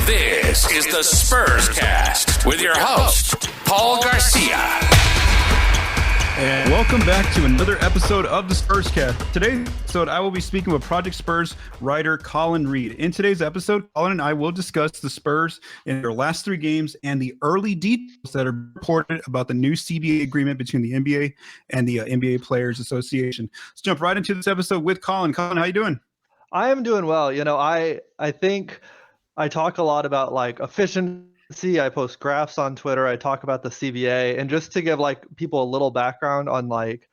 This is the Spurscast with your host, Paul Garcia. And welcome back to another episode of the Spurscast. Today's episode, I will be speaking with Project Spurs writer Collin Reid. In today's episode, Collin and I will discuss the Spurs in their last three games and the early details that are reported about the new CBA agreement between the NBA and the NBA Players Association. Let's jump right into this episode with Collin. Collin, how you doing? I am doing well. You know, I think I talk a lot about like efficiency. I post graphs on Twitter. I talk about the CBA, and just to give like people a little background on like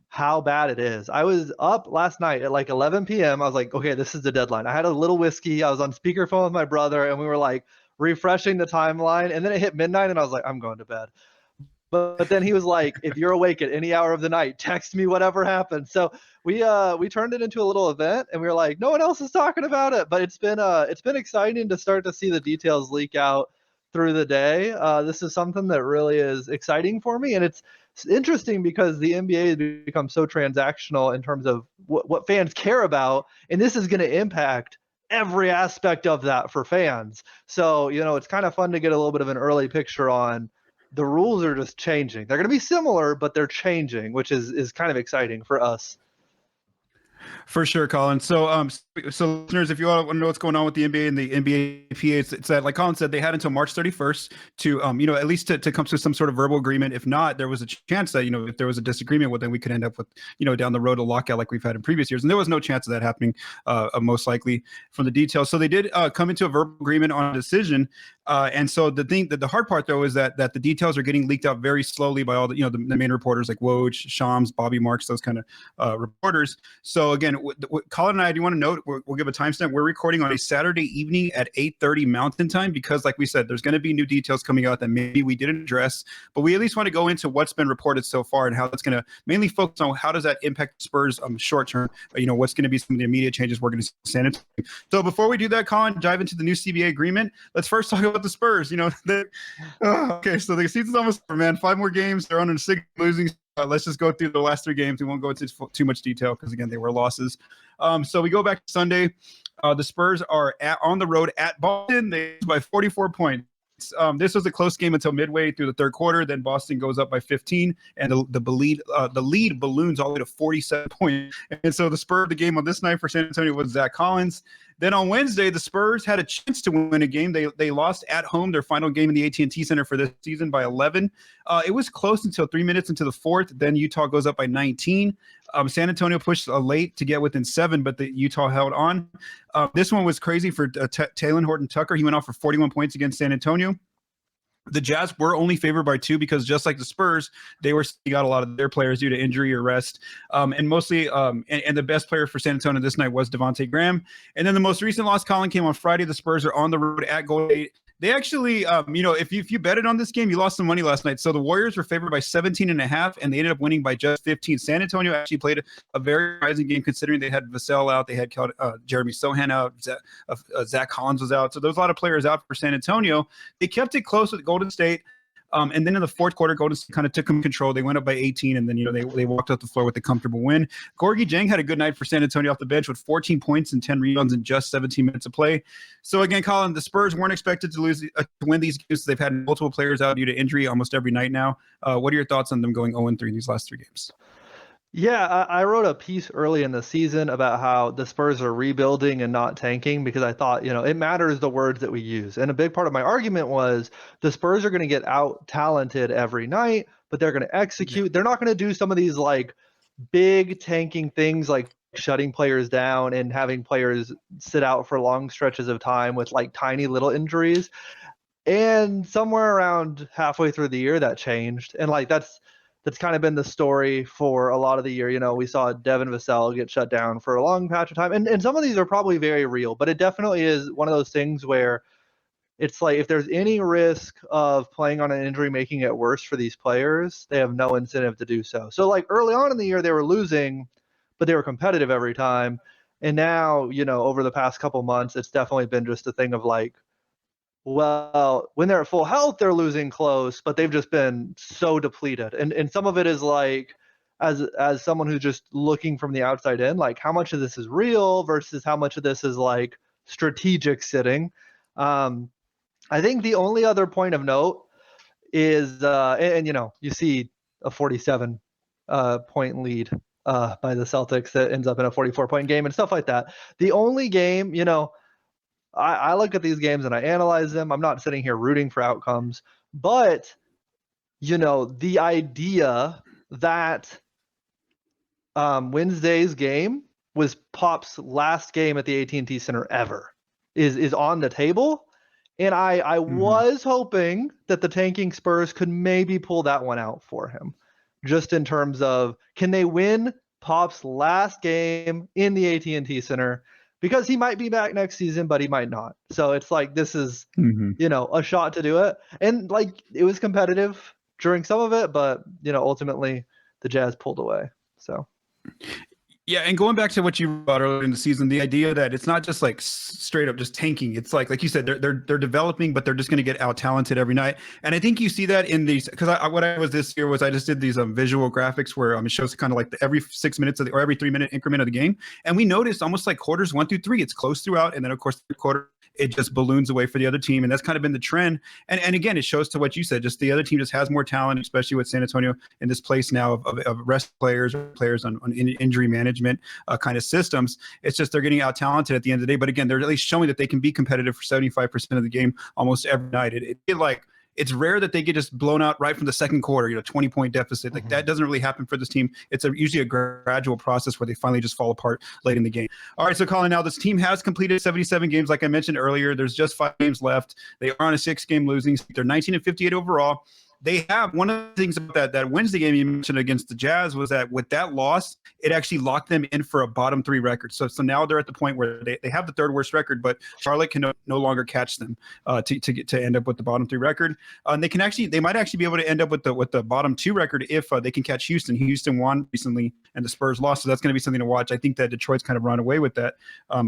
how bad it is. I was up last night at like 11 p.m. I was like, okay, this is the deadline. I had a little whiskey. I was on speakerphone with my brother, and we were like refreshing the timeline. And then it hit midnight, and I was like, I'm going to bed. But then he was like, if you're awake at any hour of the night, text me whatever happened. So we turned it into a little event, and we were like, no one else is talking about it. But it's been exciting to start to see the details leak out through the day. This is something that really is exciting for me, and it's interesting because the NBA has become so transactional in terms of what fans care about, and this is going to impact every aspect of that for fans. So, you know, it's kind of fun to get a little bit of an early picture on the rules are just changing. They're going to be similar, but they're changing, which is kind of exciting for us. For sure, Collin. So, so listeners, if you want to know what's going on with the NBA and the NBA PA, it's that, like Collin said, they had until March 31st to, at least to come to some sort of verbal agreement. If not, there was a chance that, if there was a disagreement with them, we could end up with, down the road a lockout like we've had in previous years. And there was no chance of that happening, most likely from the details. So they did come into a verbal agreement on a decision. And so the hard part though is that the details are getting leaked out very slowly by all the main reporters like Woj, Shams, Bobby Marks, those kind of reporters. So again, Collin and I do want to note, we'll give a timestamp. We're recording on a Saturday evening at 8:30 Mountain Time because, like we said, there's going to be new details coming out that maybe we didn't address, but we at least want to go into what's been reported so far and how that's going to mainly focus on how does that impact Spurs short term. What's going to be some of the immediate changes we're going to see in San Antonio. So before we do that, Collin, dive into the new CBA agreement. Let's first talk about the Spurs. Okay, so the season's almost over, man. 5 more games. They're on a 6 losing. Let's just go through the last 3 games. We won't go into too much detail because, again, they were losses. So we go back to Sunday. The Spurs are on the road at Boston. They lose by 44 points. This was a close game until midway through the third quarter. Then Boston goes up by 15, and the lead balloons all the way to 47 points. And so the spur of the game on this night for San Antonio was Zach Collins. Then on Wednesday, the Spurs had a chance to win a game. They lost at home, their final game in the AT&T Center for this season, by 11. It was close until 3 minutes into the fourth. Then Utah goes up by 19. San Antonio pushed late to get within 7, but the Utah held on. This one was crazy for Talen Horton-Tucker. He went off for 41 points against San Antonio. The Jazz were only favored by 2 because, just like the Spurs, they got a lot of their players due to injury or rest. And mostly, and the best player for San Antonio this night was Devontae Graham. And then the most recent loss, Collin, came on Friday. The Spurs are on the road at Golden State. They actually, if you betted on this game, you lost some money last night. So the Warriors were favored by 17.5, and they ended up winning by just 15. San Antonio actually played a very rising game considering they had Vassell out, they had Jeremy Sohan out, Zach Collins was out. So there was a lot of players out for San Antonio. They kept it close with Golden State. And then in the fourth quarter, Golden State kind of took control. They went up by 18, and then they walked off the floor with a comfortable win. Gorgui Dieng had a good night for San Antonio off the bench with 14 points and 10 rebounds in just 17 minutes of play. So again, Collin, the Spurs weren't expected to win these games. They've had multiple players out due to injury almost every night now. What are your thoughts on them going 0-3 in these last 3 games? Yeah, I wrote a piece early in the season about how the Spurs are rebuilding and not tanking because I thought, it matters the words that we use. And a big part of my argument was the Spurs are going to get out talented every night, but they're going to execute. They're not going to do some of these like big tanking things like shutting players down and having players sit out for long stretches of time with like tiny little injuries. And somewhere around halfway through the year that changed. And like that's kind of been the story for a lot of the year. We saw Devin Vassell get shut down for a long patch of time. And some of these are probably very real, but it definitely is one of those things where it's like if there's any risk of playing on an injury making it worse for these players, they have no incentive to do so. So like early on in the year, they were losing, but they were competitive every time. And now, over the past couple months, it's definitely been just a thing of like, well, when they're at full health, they're losing close, but they've just been so depleted. And some of it is like, as someone who's just looking from the outside in, like how much of this is real versus how much of this is like strategic sitting. I think the only other point of note is, and you see a 47 point lead by the Celtics that ends up in a 44-point game and stuff like that. The only game, I look at these games and I analyze them. I'm not sitting here rooting for outcomes, but the idea that Wednesday's game was Pop's last game at the AT&T Center ever is on the table. And I was hoping that the tanking Spurs could maybe pull that one out for him, just in terms of, can they win Pop's last game in the AT&T Center? Because he might be back next season, but he might not. So it's like, this is, a shot to do it. And it was competitive during some of it, but ultimately the Jazz pulled away. So. Yeah, and going back to what you brought earlier in the season, the idea that it's not just straight up just tanking. It's like you said, they're developing, but they're just going to get out talented every night. And I think you see that in these, because what I was this year was I just did these visual graphics where it shows kind of every 6 minutes or every 3 minute increment of the game, and we noticed almost like quarters 1 through 3, it's close throughout, and then of course the quarter it just balloons away for the other team, and that's kind of been the trend. And again, it shows to what you said, just the other team just has more talent, especially with San Antonio in this place now of rest players on injury management kind of systems. It's just they're getting out talented at the end of the day. But again, they're at least showing that they can be competitive for 75% of the game almost every night. It's rare that they get just blown out right from the second quarter, 20-point deficit. That doesn't really happen for this team. It's usually a gradual process where they finally just fall apart late in the game. All right, so Collin, now this team has completed 77 games. Like I mentioned earlier, there's just 5 games left. They are on a 6-game losing streak. They're 19-58 overall. They have one of the things about that Wednesday game you mentioned against the Jazz was that with that loss, it actually locked them in for a bottom 3 record. So now they're at the point where they have the 3rd worst record, but Charlotte can no longer catch them to end up with the bottom 3 record. And they might actually be able to end up with the bottom 2 record if they can catch Houston. Houston won recently, and the Spurs lost, so that's going to be something to watch. I think that Detroit's kind of run away with that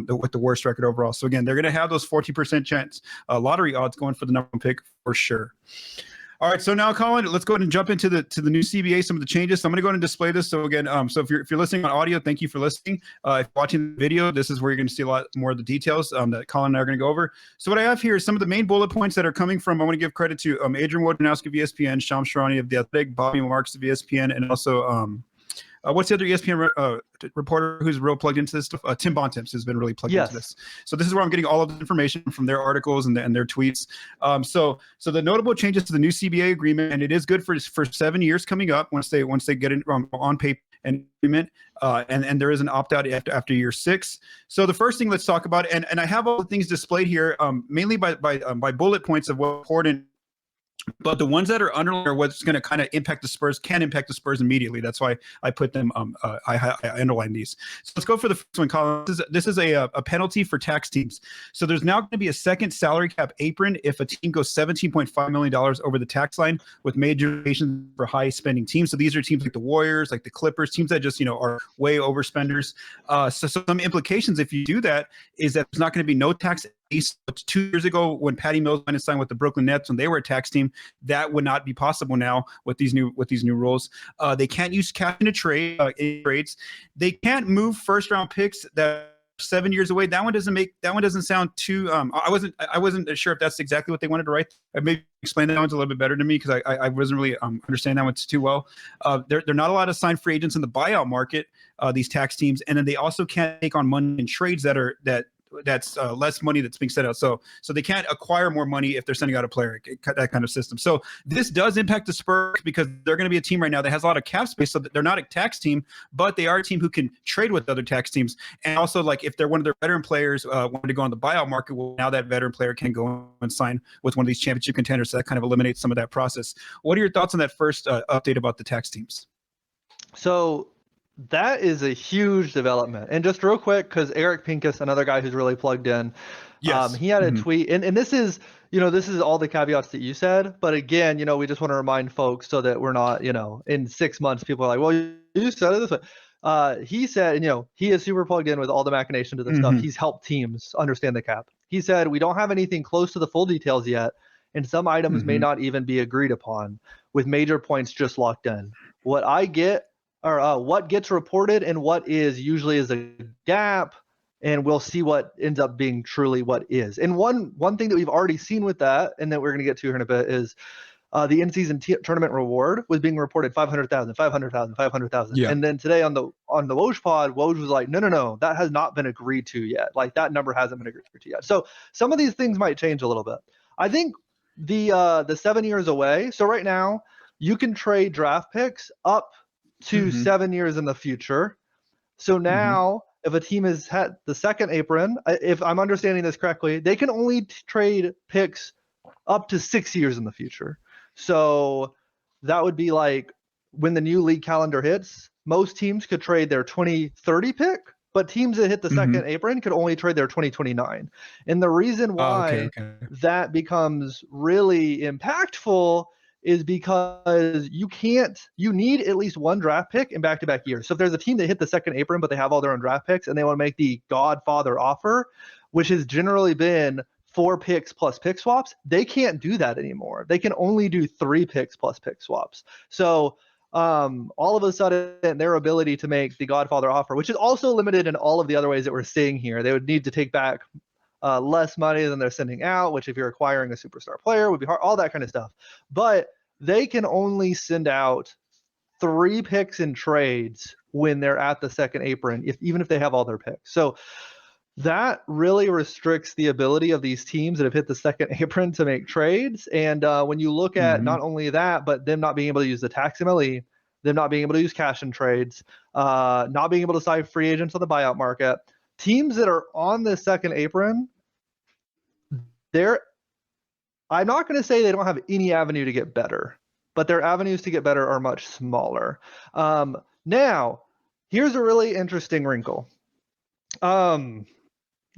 with the worst record overall. So again, they're going to have those 40% chance lottery odds going for the number 1 pick for sure. All right, so now, Collin, let's go ahead and jump into the new CBA, some of the changes. So I'm going to go ahead and display this. So again, so if you're listening on audio, thank you for listening. If you're watching the video, this is where you're going to see a lot more of the details that Collin and I are going to go over. So what I have here is some of the main bullet points that are coming from. I want to give credit to Adrian Wojnarowski of ESPN, Shams Charania of The Athletic, Bobby Marks of ESPN, and also what's the other ESPN reporter who's real plugged into this stuff? Tim Bontemps has been really plugged into this. So this is where I'm getting all of the information from their articles and their tweets. So the notable changes to the new CBA agreement, and it is good for 7 years coming up once they get it on paper and agreement, and there is an opt-out after year 6. So the first thing let's talk about, and I have all the things displayed here, mainly by bullet points of what's important. But the ones that are underlined are what's going to kind of impact the Spurs, can impact the Spurs immediately. That's why I put them, I underlined these. So let's go for the first one, Collin. This is a penalty for tax teams. So there's now going to be a second salary cap apron if a team goes $17.5 million over the tax line, with major implications for high spending teams. So these are teams like the Warriors, like the Clippers, teams that just, are way overspenders. So some implications if you do that is that there's not going to be no tax. 2 years ago when Patty Mills went and signed with the Brooklyn Nets when they were a tax team, that would not be possible now with these new rules. They can't use cash in trades. They can't move first round picks that 7 years away. That one doesn't sound too I wasn't sure if that's exactly what they wanted to write. Maybe explain that one a little bit better to me, because I wasn't really understand that one too well. They're not allowed to sign free agents in the buyout market, these tax teams, and then they also can't take on money in trades that's less money that's being set out. So they can't acquire more money if they're sending out a player, that kind of system. So this does impact the Spurs because they're going to be a team right now that has a lot of cap space. So they're not a tax team, but they are a team who can trade with other tax teams. And also, like, if they're one of their veteran players wanted to go on the buyout market, well, now that veteran player can go and sign with one of these championship contenders. So that kind of eliminates some of that process. What are your thoughts on that first update about the tax teams? So that is a huge development. And just real quick, because Eric Pinkus, another guy who's really plugged in, he had a tweet, and this is, this is all the caveats that you said. But again, we just want to remind folks so that we're not, in 6 months, people are like, well, you said it this way. He said, he is super plugged in with all the machinations of this stuff. He's helped teams understand the cap. He said, we don't have anything close to the full details yet, and some items may not even be agreed upon, with major points just locked in. What I get, or what gets reported and what is usually is a gap and we'll see what ends up being truly what is. And one thing that we've already seen with that, and that we're going to get to here in a bit, is the in-season tournament reward was being reported 500,000, 500,000, 500,000. Yeah. And then today on the Woj pod, Woj was like, no, that has not been agreed to yet. Like, that number hasn't been agreed to yet. So some of these things might change a little bit. I think the 7 years away. So right now you can trade draft picks up to 7 years in the future. So now if a team has had the second apron, if I'm understanding this correctly, they can only trade picks up to 6 years in the future. So that would be like when the new league calendar hits, most teams could trade their 2030 pick, but teams that hit the second apron could only trade their 2029. And the reason why that becomes really impactful is because you need at least one draft pick in back-to-back years. So if there's a team that hit the second apron, but they have all their own draft picks and they want to make the Godfather offer, which has generally been 4 picks plus pick swaps, they can't do that anymore. They can only do 3 picks plus pick swaps. So all of a sudden their ability to make the Godfather offer, which is also limited in all of the other ways that we're seeing here, they would need to take back less money than they're sending out, which if you're acquiring a superstar player would be hard, all that kind of stuff. But they can only send out 3 picks in trades when they're at the second apron, even if they have all their picks. So that really restricts the ability of these teams that have hit the second apron to make trades. And when you look at not only that, but them not being able to use the tax MLE, them not being able to use cash in trades, not being able to sign free agents on the buyout market, teams that are on the second apron, I'm not going to say they don't have any avenue to get better, but their avenues to get better are much smaller. Now, here's a really interesting wrinkle.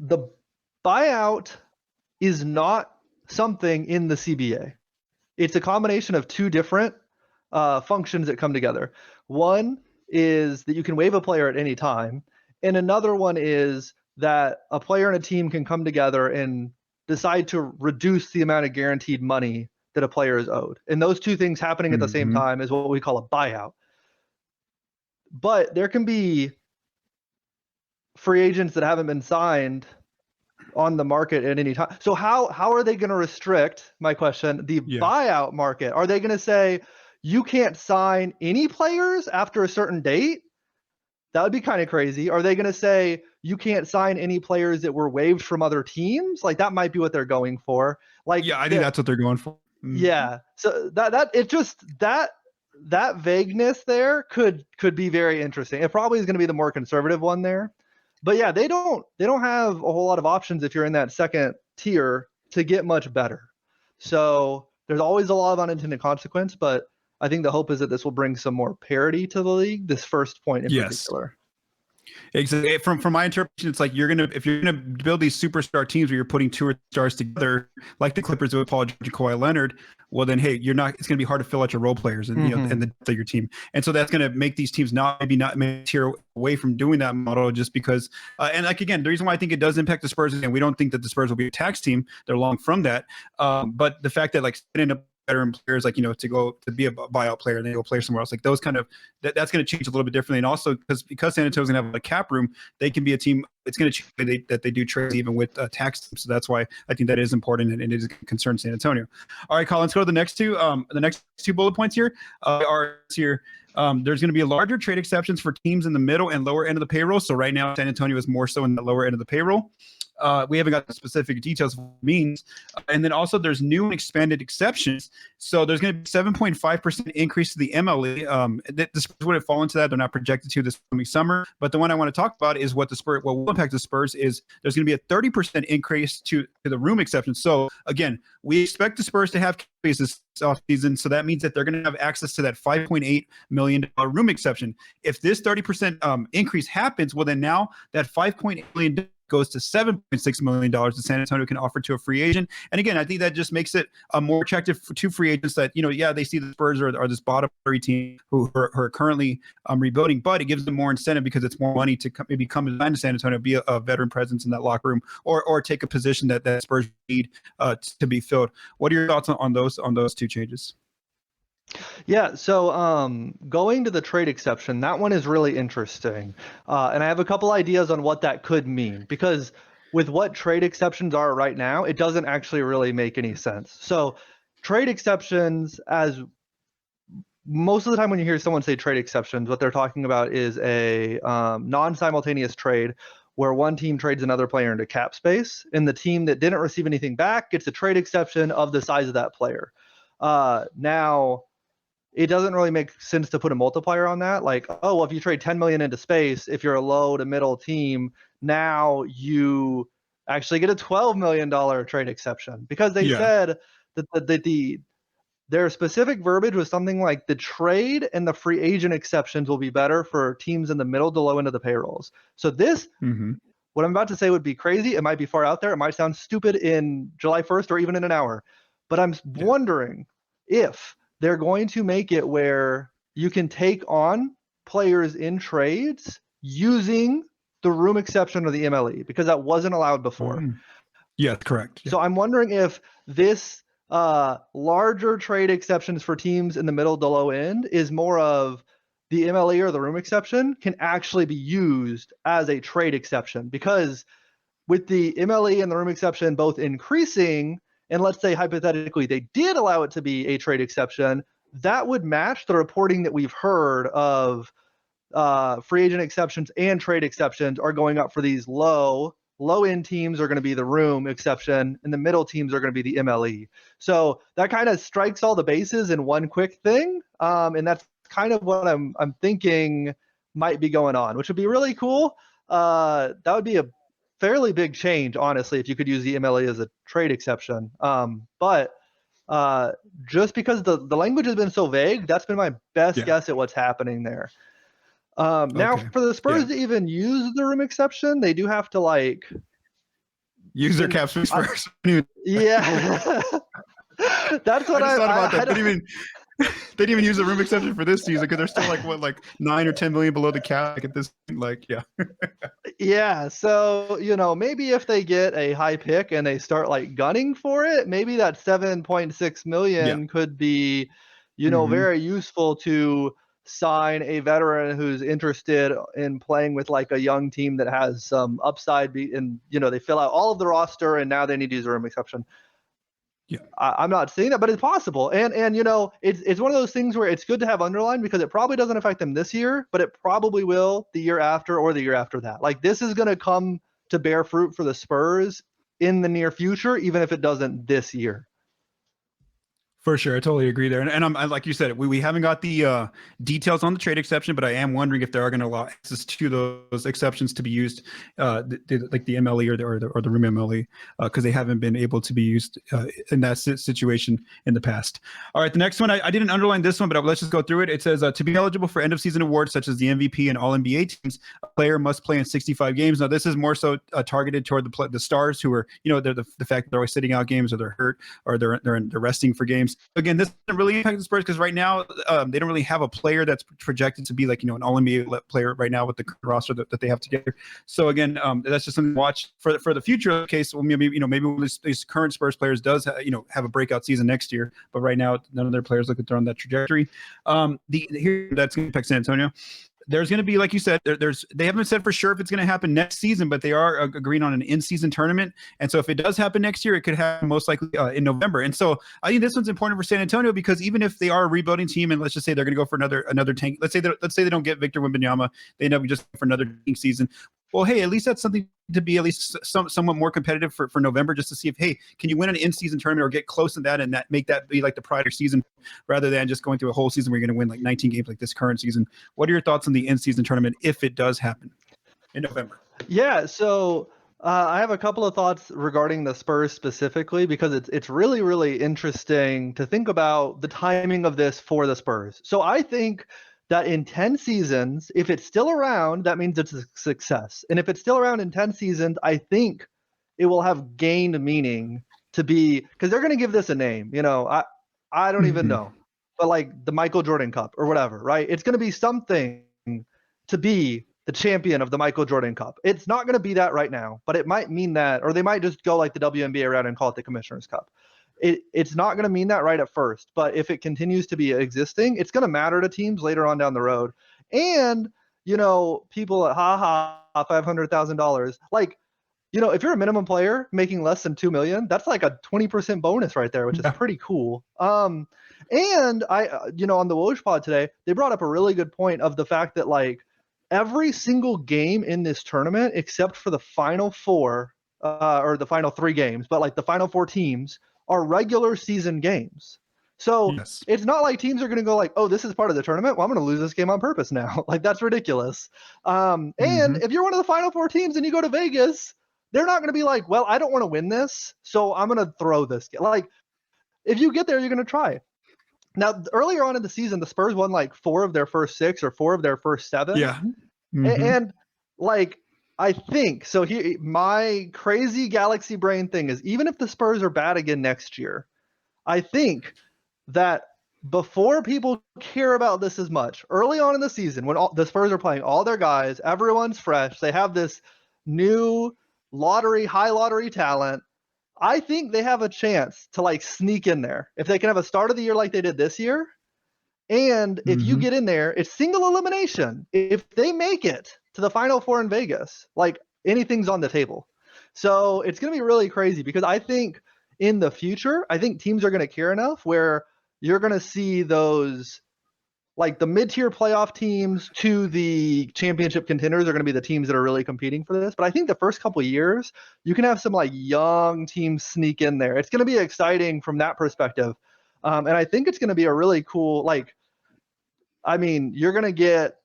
The buyout is not something in the CBA. It's a combination of 2 different functions that come together. One is that you can waive a player at any time, and another one is that a player and a team can come together and decide to reduce the amount of guaranteed money that a player is owed. And those 2 things happening at the same time is what we call a buyout. But there can be free agents that haven't been signed on the market at any time. So how are they going to restrict, my question, the buyout market? Are they going to say you can't sign any players after a certain date? That would be kind of crazy. Are they going to say you can't sign any players that were waived from other teams? Like, that might be what they're going for. Like, yeah, I think that's what they're going for. Yeah. So that vagueness there could be very interesting. It probably is going to be the more conservative one there. But yeah, they don't have a whole lot of options if you're in that second tier to get much better. So there's always a lot of unintended consequence, but I think the hope is that this will bring some more parity to the league. This first point in particular. Exactly. From my interpretation, it's like if you're gonna build these superstar teams where you're putting 2 stars together, like the Clippers with Paul George and Kawhi Leonard, well then hey, it's gonna be hard to fill out your role players and and the depth of your team. And so that's gonna make these teams not tier away from doing that model just because and like again, the reason why I think it does impact the Spurs, and we don't think that the Spurs will be a tax team, they're long from that. But the fact that like setting up veteran players, like, to go to be a buyout player and then go play somewhere else, like those kind of that's going to change a little bit differently. And also because San Antonio's going to have a cap room, they can be a team. It's going to change the way that they do trades even with tax teams. So that's why I think that is important and it is a concern San Antonio. All right, Colin, let's go to the next 2. The next 2 bullet points here are here. There's going to be larger trade exceptions for teams in the middle and lower end of the payroll. So right now, San Antonio is more so in the lower end of the payroll. We haven't got the specific details of what it means. And then also there's new and expanded exceptions. So there's going to be 7.5% increase to the MLE. The Spurs wouldn't fall into that. They're not projected to this coming summer. But the one I want to talk about is what will impact the Spurs is there's going to be a 30% increase to the room exception. So again, we expect the Spurs to have cap space this offseason. So that means that they're going to have access to that $5.8 million room exception. If this 30% increase happens, well then now that $5.8 million goes to $7.6 million that San Antonio can offer to a free agent. And again, I think that just makes it more attractive to free agents that, they see the Spurs are this bottom 3 team who are currently rebuilding, but it gives them more incentive because it's more money to maybe come to San Antonio, be a veteran presence in that locker room or take a position that Spurs need to be filled. What are your thoughts on those 2 changes? Yeah, so going to the trade exception, that one is really interesting. And I have a couple ideas on what that could mean, because with what trade exceptions are right now, it doesn't actually really make any sense. So trade exceptions, as most of the time when you hear someone say trade exceptions, what they're talking about is a non-simultaneous trade where one team trades another player into cap space, and the team that didn't receive anything back gets a trade exception of the size of that player. Now, it doesn't really make sense to put a multiplier on that. Like, oh, well, if you trade 10 million into space, if you're a low to middle team, now you actually get a $12 million trade exception, because they said that their specific verbiage was something like the trade and the free agent exceptions will be better for teams in the middle to low end of the payrolls. So this, what I'm about to say would be crazy. It might be far out there. It might sound stupid in July 1st or even in an hour, but I'm wondering if they're going to make it where you can take on players in trades using the room exception of the MLE, because that wasn't allowed before. Yeah, correct. Yeah. So I'm wondering if this larger trade exceptions for teams in the middle to low end is more of the MLE or the room exception can actually be used as a trade exception, because with the MLE and the room exception both increasing, and let's say hypothetically they did allow it to be a trade exception, that would match the reporting that we've heard of free agent exceptions and trade exceptions are going up for these low end teams are going to be the room exception, and the middle teams are going to be the MLE. So that kind of strikes all the bases in one quick thing, and that's kind of what I'm thinking might be going on, which would be really cool. That would be a fairly big change, honestly, if you could use the MLE as a trade exception. But just because the language has been so vague, that's been my best guess at what's happening there. Now, for the Spurs to even use the room exception, they do have to use their cap space first. Yeah, that's what I thought about that. They didn't even use the room exception for this season, because they're still 9 or 10 million below the cap at this point. Yeah, so maybe if they get a high pick and they start gunning for it, maybe that 7.6 million could be very useful to sign a veteran who's interested in playing with a young team that has some upside, and they fill out all of the roster and now they need to use a room exception. Yeah, I'm not saying that, but it's possible. And it's one of those things where it's good to have underlined, because it probably doesn't affect them this year, but it probably will the year after or the year after that. This is going to come to bear fruit for the Spurs in the near future, even if it doesn't this year. For sure, I totally agree there, and I'm like you said, we haven't got the details on the trade exception, but I am wondering if they are going to allow access to those exceptions to be used, like the MLE or the room MLE, because they haven't been able to be used in that situation in the past. All right, the next one, I didn't underline this one, but let's just go through it. It says to be eligible for end of season awards such as the MVP and All-NBA teams, a player must play in 65 games. Now, this is more so targeted toward the stars who are, they're the fact that they're always sitting out games, or they're hurt, or they're resting for games. Again, this doesn't really impact the Spurs, because right now they don't really have a player that's projected to be an All-NBA player right now with the roster that they have together. So again, that's just something to watch for the future case. Well, maybe these current Spurs players does have a breakout season next year, but right now none of their players look like they're on that trajectory. Here that's going to impact San Antonio. There's going to be, like you said, they haven't said for sure if it's going to happen next season, but they are agreeing on an in-season tournament. And so if it does happen next year, it could happen most likely in November. And so I think this one's important for San Antonio, because even if they are a rebuilding team, and let's just say they're going to go for another tank, let's say they don't get Victor Wembanyama, they end up just for another tank season. Well, hey, at least that's something to be at least somewhat more competitive for November, just to see if, hey, can you win an in-season tournament or get close to that, and that make that be like the prior season, rather than just going through a whole season where you're going to win 19 games like this current season. What are your thoughts on the in-season tournament if it does happen in November? Yeah, so I have a couple of thoughts regarding the Spurs specifically, because it's really, really interesting to think about the timing of this for the Spurs. So I think that in 10 seasons, if it's still around, that means it's a success. And if it's still around in 10 seasons, I think it will have gained meaning to be, because they're going to give this a name. I don't even know, but the Michael Jordan Cup or whatever, right? It's going to be something to be the champion of the Michael Jordan Cup. It's not going to be that right now, but it might mean that, or they might just go like the WNBA route and call it the Commissioner's Cup. It's not going to mean that right at first, but if it continues to be existing, it's going to matter to teams later on down the road. And, people at $500,000, like, if you're a minimum player making less than $2 million, that's like a 20% bonus right there, which is pretty cool. And I, on the Woj pod today, they brought up a really good point of the fact that like every single game in this tournament, except for the final four, or the final 3 games, but like the final 4 teams are regular season games. So It's not like teams are going to go like, oh, this is part of the tournament. Well, I'm going to lose this game on purpose now. Like, that's ridiculous. And if you're one of the final 4 teams and you go to Vegas, they're not going to be like, well, I don't want to win this, so I'm going to throw this. Like, if you get there, you're going to try. Now, earlier on in the season, the Spurs won like 4 of their first 6 or 4 of their first 7. Yeah. And like, I think so. My crazy galaxy brain thing is, even if the Spurs are bad again next year, I think that before people care about this as much, early on in the season, when the Spurs are playing all their guys, everyone's fresh, they have this new high lottery talent, I think they have a chance to like sneak in there. If they can have a start of the year like they did this year, and if you get in there, it's single elimination. If they make it to the Final 4 in Vegas, like, anything's on the table. So it's going to be really crazy, because I think in the future, I think teams are going to care enough where you're going to see those, like, the mid-tier playoff teams to the championship contenders are going to be the teams that are really competing for this. But I think the first couple of years, you can have some like young teams sneak in there. It's going to be exciting from that perspective. And I think it's going to be a really cool, like, I mean, you're going to get,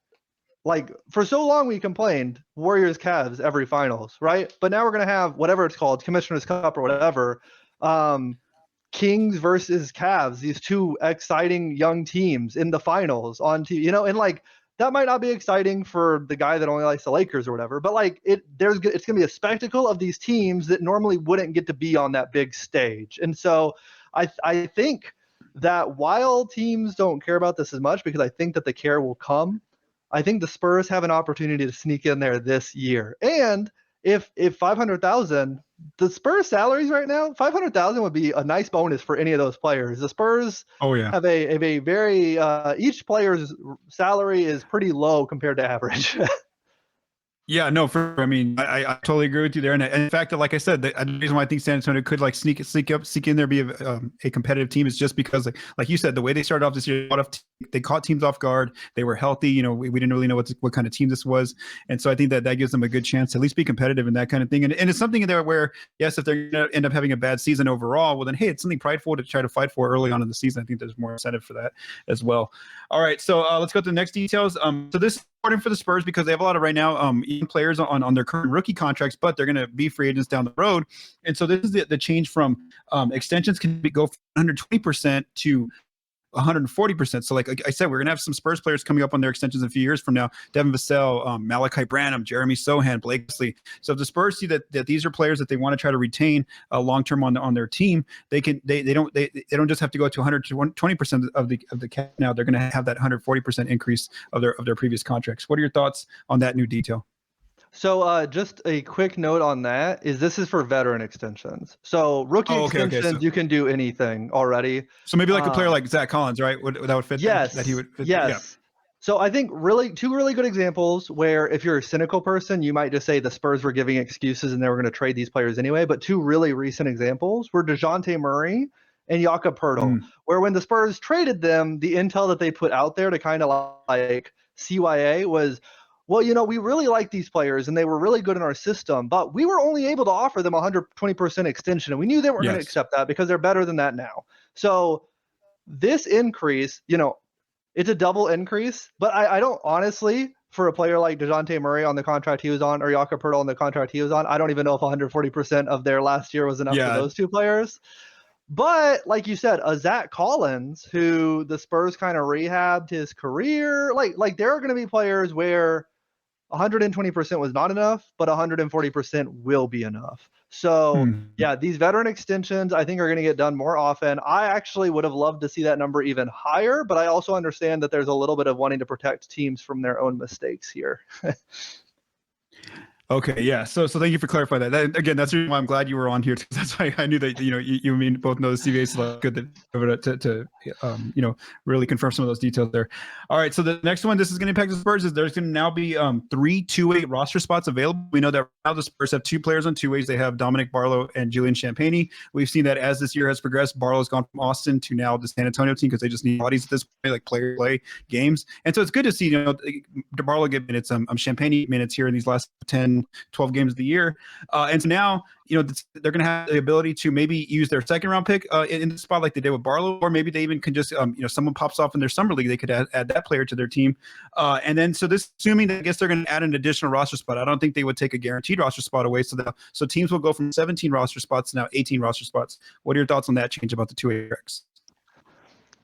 like, for so long we complained Warriors Cavs every finals, right? But now we're going to have whatever it's called, Commissioner's Cup or whatever, Kings versus Cavs, these 2 exciting young teams in the finals on TV, and like, that might not be exciting for the guy that only likes the Lakers or whatever, but like, it's going to be a spectacle of these teams that normally wouldn't get to be on that big stage. And so I think that while teams don't care about this as much, because I think that the care will come, I think the Spurs have an opportunity to sneak in there this year. And if 500,000, the Spurs salaries right now, 500,000 would be a nice bonus for any of those players. The Spurs have a very each player's salary is pretty low compared to average. Yeah, no, I mean, I totally agree with you there. And in fact, like I said, the reason why I think San Antonio could like sneak in there, be a competitive team is just because, like you said, the way they started off this year, they caught teams off guard. They were healthy. We didn't really know what kind of team this was. And so I think that gives them a good chance to at least be competitive and that kind of thing. And it's something in there where, yes, if they're going to end up having a bad season overall, well, then, hey, it's something prideful to try to fight for early on in the season. I think there's more incentive for that as well. All right, so let's go to the next details. So this is important for the Spurs because they have a lot of right now young players on their current rookie contracts, but they're going to be free agents down the road. And so this is the change from extensions can go from 120% to 140%. So like I said, we're going to have some Spurs players coming up on their extensions in a few years from now. Devin Vassell, Malachi Branham, Jeremy Sohan, Blake Wesley. So if the Spurs see that these are players that they want to try to retain long-term on their team, they don't just have to go to 120% of the cap now. They're going to have that 140% increase of their previous contracts. What are your thoughts on that new detail? So just a quick note on that is this is for veteran extensions. So rookie extensions, you can do anything already. So maybe like a player like Zach Collins, right? That would fit. Yes. That he would fit. Yes. Yeah. So I think two really good examples where if you're a cynical person, you might just say the Spurs were giving excuses and they were going to trade these players anyway. But 2 really recent examples were DeJounte Murray and Jakob Poeltl, where when the Spurs traded them, the intel that they put out there to kind of like CYA was, well, we really like these players and they were really good in our system, but we were only able to offer them 120% extension. And we knew they weren't going to accept that because they're better than that now. So this increase, it's a double increase, but I don't honestly, for a player like DeJounte Murray on the contract he was on or Jakob Poeltl on the contract he was on, I don't even know if 140% of their last year was enough for those 2 players. But like you said, a Zach Collins, who the Spurs kind of rehabbed his career, like there are going to be players where 120% was not enough, but 140% will be enough. So yeah, these veteran extensions I think are going to get done more often. I actually would have loved to see that number even higher, but I also understand that there's a little bit of wanting to protect teams from their own mistakes here. Okay, yeah. So thank you for clarifying that. Again, that's the reason why I'm glad you were on here. That's why I knew that you mean both know the CBA, so good to really confirm some of those details there. All right, so the next one, this is going to impact the Spurs. Is there's going to now be 3 2-way roster spots available. We know that now the Spurs have 2 players on 2 ways. They have Dominic Barlow and Julian Champagnie. We've seen that as this year has progressed, Barlow's gone from Austin to now the San Antonio team because they just need bodies at this point, like play games. And so it's good to see Barlow get minutes, Champagnie minutes here in these last 10-12 games of the year. And so now, they're going to have the ability to maybe use their second round pick in the spot like they did with Barlow, or maybe they even can just, someone pops off in their summer league, they could add that player to their team. And then, so this, assuming that I guess they're going to add an additional roster spot. I don't think they would take a guaranteed roster spot away. So teams will go from 17 roster spots to now 18 roster spots. What are your thoughts on that change about the 2-way picks?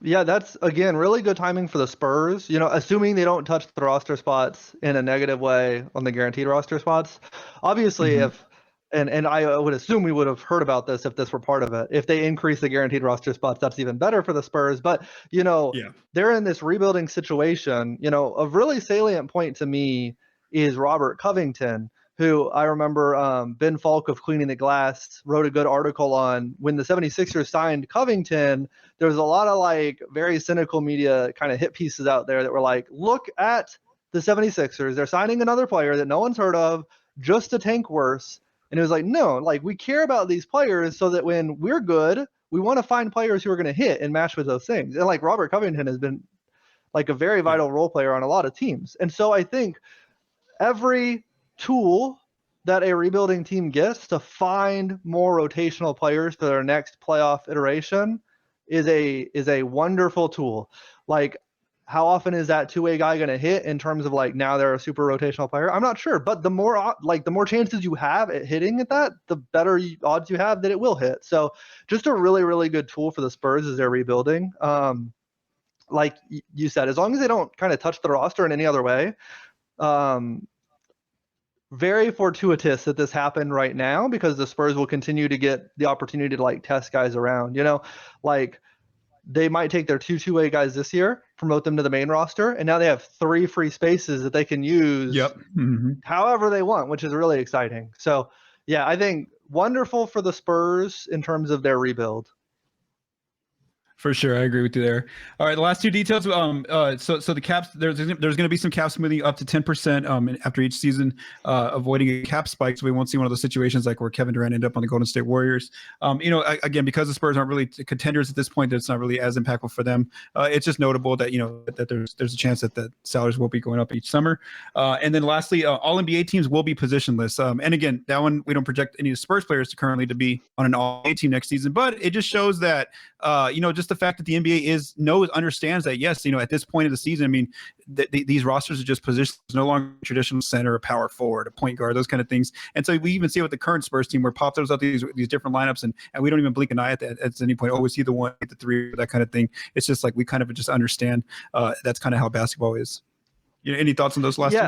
Yeah, that's, again, really good timing for the Spurs, assuming they don't touch the roster spots in a negative way on the guaranteed roster spots. Obviously, if and I would assume we would have heard about this if this were part of it. If they increase the guaranteed roster spots, that's even better for the Spurs. But, they're in this rebuilding situation. A really salient point to me is Robert Covington, who I remember Ben Falk of Cleaning the Glass wrote a good article on when the 76ers signed Covington. There was a lot of very cynical media kind of hit pieces out there that were like, look at the 76ers. They're signing another player that no one's heard of just to tank worse. And it was like, no, we care about these players so that when we're good, we want to find players who are going to hit and match with those things. And Robert Covington has been a very vital role player on a lot of teams. And so I think every tool that a rebuilding team gets to find more rotational players for their next playoff iteration is a wonderful tool. How often is that 2-way guy going to hit in terms of now they're a super rotational player? I'm not sure, but the more chances you have at hitting at that, the better odds you have that it will hit. So just a really, really good tool for the Spurs as they're rebuilding. Like you said, as long as they don't kind of touch the roster in any other way, very fortuitous that this happened right now because the Spurs will continue to get the opportunity to test guys around, they might take their 2-way guys this year, promote them to the main roster, and now they have 3 free spaces that they can use however they want, which is really exciting. So yeah, I think wonderful for the Spurs in terms of their rebuild. For sure, I agree with you there. All right, the last 2 details. So the caps, there's going to be some cap smoothing up to 10% after each season, avoiding a cap spike, so we won't see one of those situations like where Kevin Durant ended up on the Golden State Warriors. Again, because the Spurs aren't really contenders at this point, that's not really as impactful for them. It's just notable that that there's a chance that the salaries will be going up each summer. And then lastly, all NBA teams will be positionless. And again, that one we don't project any of the Spurs players to be on an all-NBA team next season, but it just shows that just the fact that the NBA understands that, yes, at this point of the season, these rosters are just positions, no longer traditional center, a power forward, a point guard, those kind of things. And so we even see with the current Spurs team where Pop throws out these different lineups and we don't even blink an eye at any point. Oh, we see the 1, the 3, that kind of thing. It's just we kind of just understand that's kind of how basketball is. Any thoughts on those last 2?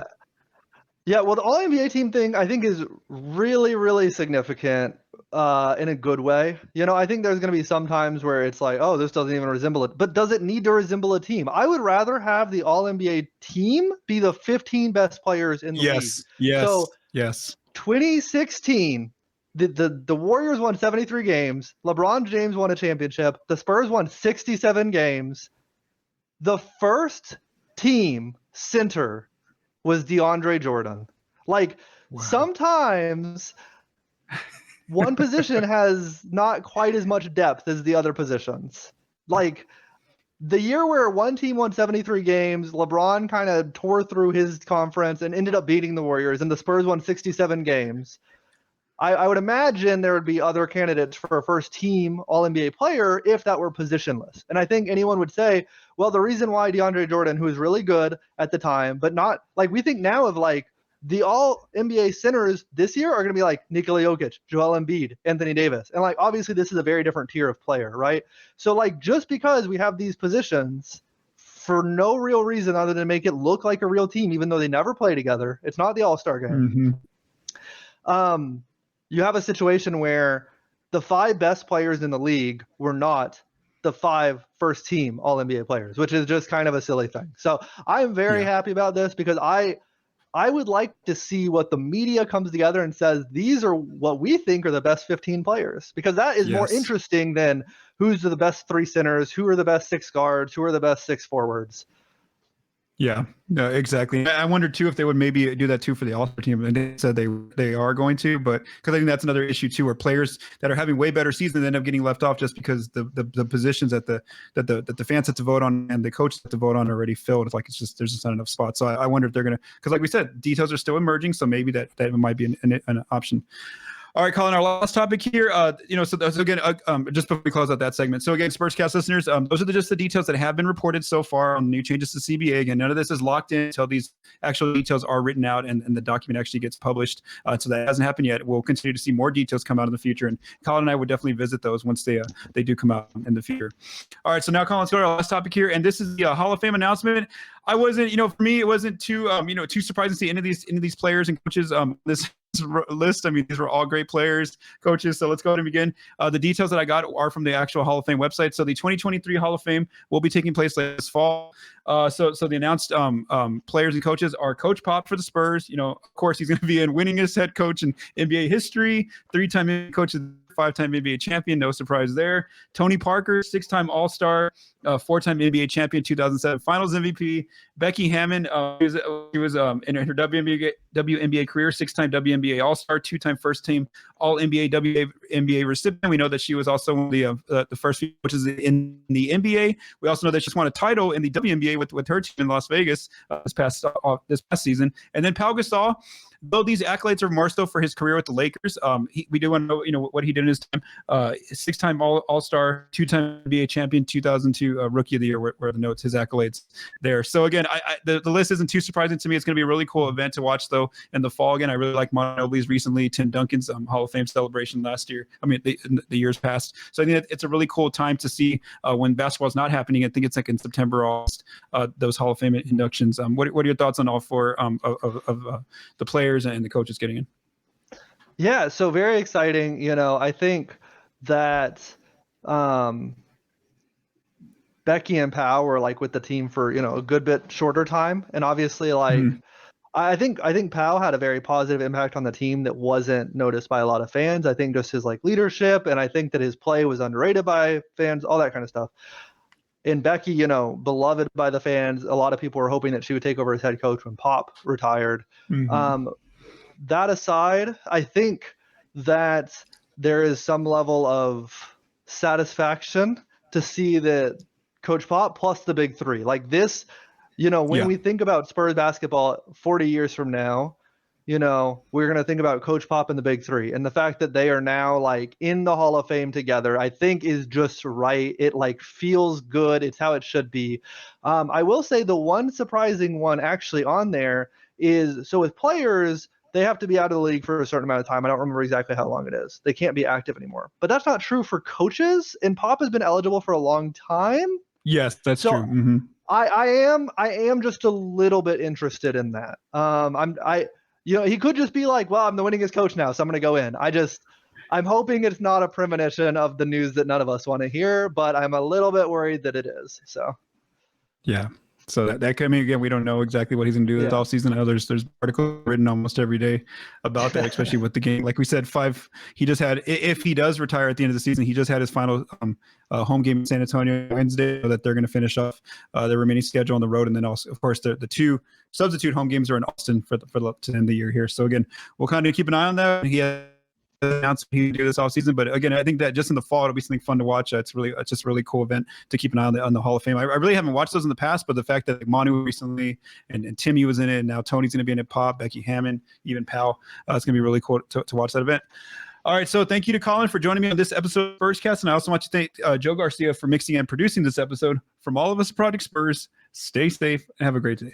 Yeah, well, the All-NBA team thing I think is really, really significant in a good way. I think there's going to be some times where it's oh, this doesn't even resemble it. But does it need to resemble a team? I would rather have the All-NBA team be the 15 best players in the league. Yes. 2016, the Warriors won 73 games. LeBron James won a championship. The Spurs won 67 games. The first team center was DeAndre Jordan. Wow. Sometimes one position has not quite as much depth as the other positions. The year where one team won 73 games, LeBron kind of tore through his conference and ended up beating the Warriors, and the Spurs won 67 games. I would imagine there would be other candidates for a first team All-NBA player if that were positionless. And I think anyone would say, well, the reason why DeAndre Jordan, who was really good at the time, but not we think now of the All-NBA centers this year are going to be Nikola Jokic, Joel Embiid, Anthony Davis. And obviously this is a very different tier of player, right? So just because we have these positions for no real reason other than make it look like a real team, even though they never play together, it's not the All-Star game. you have a situation where the 5 best players in the league were not the 5 first team All-NBA players, which is just kind of a silly thing. So I'm very happy about this because I would like to see what the media comes together and says, these are what we think are the best 15 players, because that is more interesting than who's the best 3 centers, who are the best 6 guards, who are the best 6 forwards. Yeah, no, exactly. I wonder too if they would maybe do that too for the All-Star team. And they said they are going to, but because I think that's another issue too, where players that are having way better seasons end up getting left off just because the positions that the fans have to vote on and the coaches have to vote on are already filled. It's like there's just not enough spots. So I wonder if they're gonna, because like we said, details are still emerging, so maybe that might be an option. All right, Collin, our last topic here, so again, just before we close out that segment. So again, Spurscast listeners, those are just the details that have been reported so far on new changes to CBA. Again, none of this is locked in until these actual details are written out and the document actually gets published. So that hasn't happened yet. We'll continue to see more details come out in the future. And Collin and I would definitely visit those once they do come out in the future. All right, so now, Collin, let's go to our last topic here. And this is the Hall of Fame announcement. I wasn't, for me, it wasn't too surprising to see any of these players and coaches this list. I mean, these were all great players, coaches. So let's go ahead and begin. The details that I got are from the actual Hall of Fame website. So the 2023 Hall of Fame will be taking place this fall. So the announced players and coaches are Coach Pop for the Spurs. Of course, he's going to be in winningest head coach in NBA history, 3-time NBA coach, 5-time NBA champion. No surprise there. Tony Parker, 6-time All-Star, 4-time NBA champion, 2007 Finals MVP. Becky Hammon, she was in her WNBA career, 6-time WNBA All-Star, 2-time first-team All-NBA WNBA recipient. We know that she was also one of the first few coaches in the NBA. We also know that she won a title in the WNBA with her team in Las Vegas this past season. And then Pau Gasol, though these accolades are more so for his career with the Lakers, we do want to know, what he did in his time. 6-time All-Star, 2-time NBA champion, 2002 Rookie of the Year, where the notes, his accolades there. So again, the list isn't too surprising to me. It's going to be a really cool event to watch, though, in the fall. Again, I really like Monobli's recently, Tim Duncan's Hall of Fame celebration last year. I mean, the years past. So I think it's a really cool time to see when basketball's not happening. I think it's like in September, August, those Hall of Fame inductions. What are your thoughts on all 4 of the players and the coaches getting in? Yeah, so very exciting. I think that Becky and Pau were like with the team for a good bit shorter time, and obviously I think Pau had a very positive impact on the team that wasn't noticed by a lot of fans. I think just his leadership, and I think that his play was underrated by fans, all that kind of stuff. And Becky, beloved by the fans. A lot of people were hoping that she would take over as head coach when Pop retired. Mm-hmm. That aside, I think that there is some level of satisfaction to see that Coach Pop plus the big 3 like this, when we think about Spurs basketball 40 years from now, we're going to think about Coach Pop and the big 3, and the fact that they are now in the Hall of Fame together, I think is just right. It feels good. It's how it should be. I will say the one surprising one actually on there is, so with players, they have to be out of the league for a certain amount of time. I don't remember exactly how long it is. They can't be active anymore. But that's not true for coaches, and Pop has been eligible for a long time. Yes, that's true. Mm-hmm. I am just a little bit interested in that. He could just be like, well, I'm the winningest coach now, so I'm going to go in. I'm hoping it's not a premonition of the news that none of us want to hear, but I'm a little bit worried that it is. So, yeah. So that could mean, again, we don't know exactly what he's going to do this offseason. I know there's articles written almost every day about that, especially with the game. Like we said, he just had, if he does retire at the end of the season, he just had his final home game in San Antonio Wednesday, so that they're going to finish off their remaining schedule on the road. And then also, of course, the 2 substitute home games are in Austin to end the year here. So again, we'll kind of keep an eye on that. He announced he would do this off season, but again, I think that just in the fall it'll be something fun to watch. It's just a really cool event to keep an eye on the Hall of Fame. I really haven't watched those in the past, but the fact that Manu recently and Timmy was in it, and now Tony's going to be in it, Pop, Becky Hammon, even Pau, it's going to be really cool to watch that event. All right, so thank you to Collin for joining me on this episode of Spurscast, and I also want to thank Joe Garcia for mixing and producing this episode. From all of us at Project Spurs, stay safe and have a great day.